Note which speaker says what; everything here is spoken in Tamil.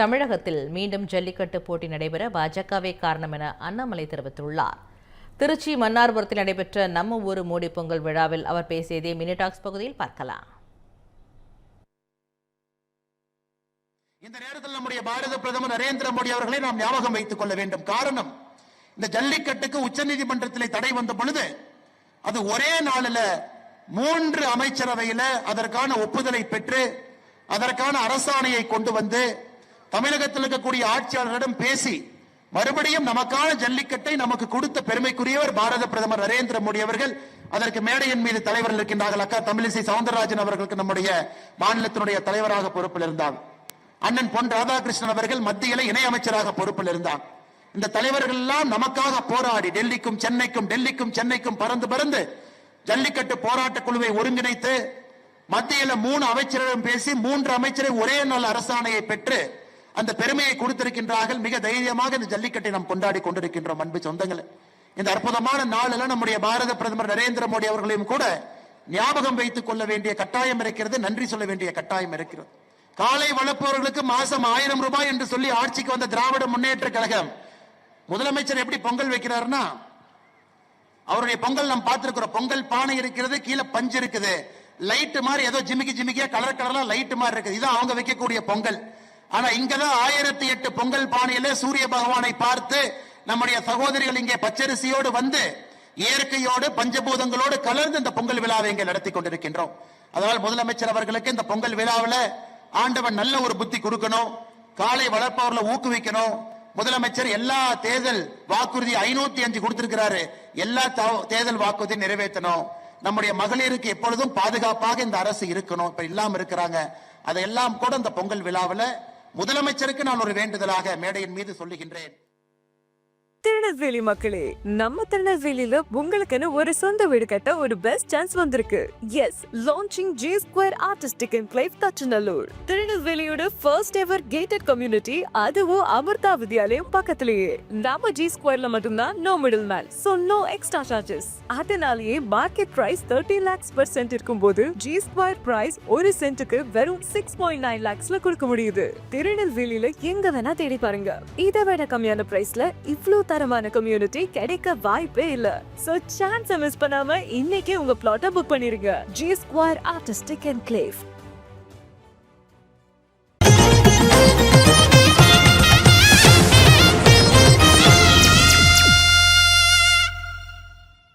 Speaker 1: தமிழகத்தில் மீண்டும் ஜல்லிக்கட்டு போட்டி நடைபெற பாஜகவே காரணம் என அண்ணாமலை தெரிவித்துள்ளார். திருச்சி மன்னார்புரத்தில் நடைபெற்ற நம்ம ஊரு மோடி பொங்கல் விழாவில் அவர் பேசியதை மினி டாக்ஸ் பகுதியில் பார்க்கலாம்.
Speaker 2: இந்த நேரத்தில் நம்முடைய பாரத பிரதமர் நரேந்திர மோடி அவர்களை நாம் ஞாபகம் வைத்துக் கொள்ள வேண்டும். காரணம், இந்த ஜல்லிக்கட்டுக்கு உச்சநீதிமன்றத்தில் தடை வந்த பொழுது அது ஒரே நாளில் 3 அமைச்சரவையில் அதற்கான ஒப்புதலை பெற்று அதற்கான அரசாணையை கொண்டு வந்து தமிழகத்தில் இருக்கக்கூடிய ஆட்சியாளர்களிடம் பேசி மறுபடியும் நமக்கான ஜல்லிக்கட்டை நமக்கு கொடுத்த பெருமைக்குரியவர் பாரத பிரதமர் நரேந்திர மோடி அவர்கள். அதற்கு மேடையின் மீது தலைவர்கள் இருக்கின்றார்கள். அக்கா தமிழிசை சவுந்தரராஜன் அவர்களுக்கு நம்முடைய மாநிலத்தினுடைய தலைவராக பொறுப்பில் இருந்தார். அண்ணன் பொன் ராதாகிருஷ்ணன் அவர்கள் மத்தியில் இணையமைச்சராக பொறுப்பில் இருந்தார். இந்த தலைவர்கள் எல்லாம் நமக்காக போராடி டெல்லிக்கும் சென்னைக்கும் பறந்து ஜல்லிக்கட்டு போராட்ட குழுவை ஒருங்கிணைத்து மத்தியில் 3 அமைச்சரிடம் பேசி 3 அமைச்சரை ஒரே நாள் அரசாணையை பெற்று அந்த பெருமையை கொடுத்திருக்கின்றார்கள். மிக தைரியமாக இந்த ஜல்லிக்கட்டை நாம் கொண்டாடி கொண்டிருக்கின்றோம். அன்பு சொந்தங்களே, இந்த அற்புதமான நாளில் நம்முடைய பாரத பிரதமர் நரேந்திர மோடி அவர்களையும் கூட ஞாபகம் வைத்துக் கொள்ள வேண்டிய கட்டாயம் இருக்கிறது. நன்றி சொல்ல வேண்டிய கட்டாயம் இருக்கிறது. காலை வளர்ப்பவர்களுக்கு மாசம் 1000 ரூபாய் என்று சொல்லி ஆட்சிக்கு வந்த திராவிட முன்னேற்ற கழகம் முதலமைச்சர் எப்படி பொங்கல் வைக்கிறாருன்னா, அவருடைய பொங்கல் நாம் பார்த்திருக்கிறோம். பொங்கல் பானை இருக்கிறது, கீழே பஞ்சு இருக்குது, லைட் மாதிரி ஏதோ ஜிமிக்கியா கலர் லைட் மாதிரி இருக்குது. இதான் அவங்க வைக்கக்கூடிய பொங்கல். ஆனா இங்கதான் 1008 பொங்கல் பானையில சூரிய பகவானை பார்த்து நம்முடைய சகோதரிகள் இங்கே பச்சரிசியோடு வந்து இயற்கையோடு பஞ்சபூதங்களோடு கலந்து இந்த பொங்கல் விழாவை இங்கே நடத்தி கொண்டிருக்கின்றோம். அதனால் முதலமைச்சர் அவர்களுக்கு இந்த பொங்கல் விழாவில் ஆண்டவன் நல்ல ஒரு புத்தி கொடுக்கணும். காலை வளர்ப்பவர்களை ஊக்குவிக்கணும். முதலமைச்சர் எல்லா தேர்தல் வாக்குறுதி 505 கொடுத்திருக்கிறாரு. எல்லா தேர்தல் வாக்குறுதி நிறைவேற்றணும். நம்முடைய மகளிருக்கு எப்பொழுதும் பாதுகாப்பாக இந்த அரசு இருக்கணும். இப்ப இல்லாம இருக்கிறாங்க. அதையெல்லாம் கூட இந்த பொங்கல் விழாவில் முதலமைச்சருக்கு நான் ஒரு வேண்டுதலாக மேடையின் மீது சொல்லுகின்றேன்.
Speaker 3: திருநெல்வேலி மக்களே, நம்ம திருநெல்வேலியில உங்களுக்குன்னு ஒரு சொந்த வீடு கட்ட ஒரு பெஸ்ட் சான்ஸ் வந்திருக்கு. Yes, launching G Square Artistic Enclave Thachanallur. திருநெல்வேலியோட ஃபர்ஸ்ட் எவர் கேட்டட் கம்யூனிட்டி, அதுவும் அமிர்தா வித்யாலயம் பக்கத்திலேயே. நம்ம G Squareல மட்டும்தான் no middle man, so no extra charges. அதனாலேயே market price 30 lakhs per cent இருக்கும்போது G Square பிரைஸ் ஒரு சென்ட்டுக்கு வெறும் 6.9 lakhsல கொடுக்க முடியுது. திருநெல்வேலியில எங்க வேணா தேடி பாருங்க, இதை விட கம்மியான பிரைஸ்ல இவ்ளோ தரமான கம்யூனிட்டி கிடைக்க வாய்ப்பே இல்ல. சோ சான்ஸ் மிஸ் பண்ணாம இன்னைக்கே உங்க பிளாட்டை புக் பண்ணிருங்க. G Square Artistic Enclave.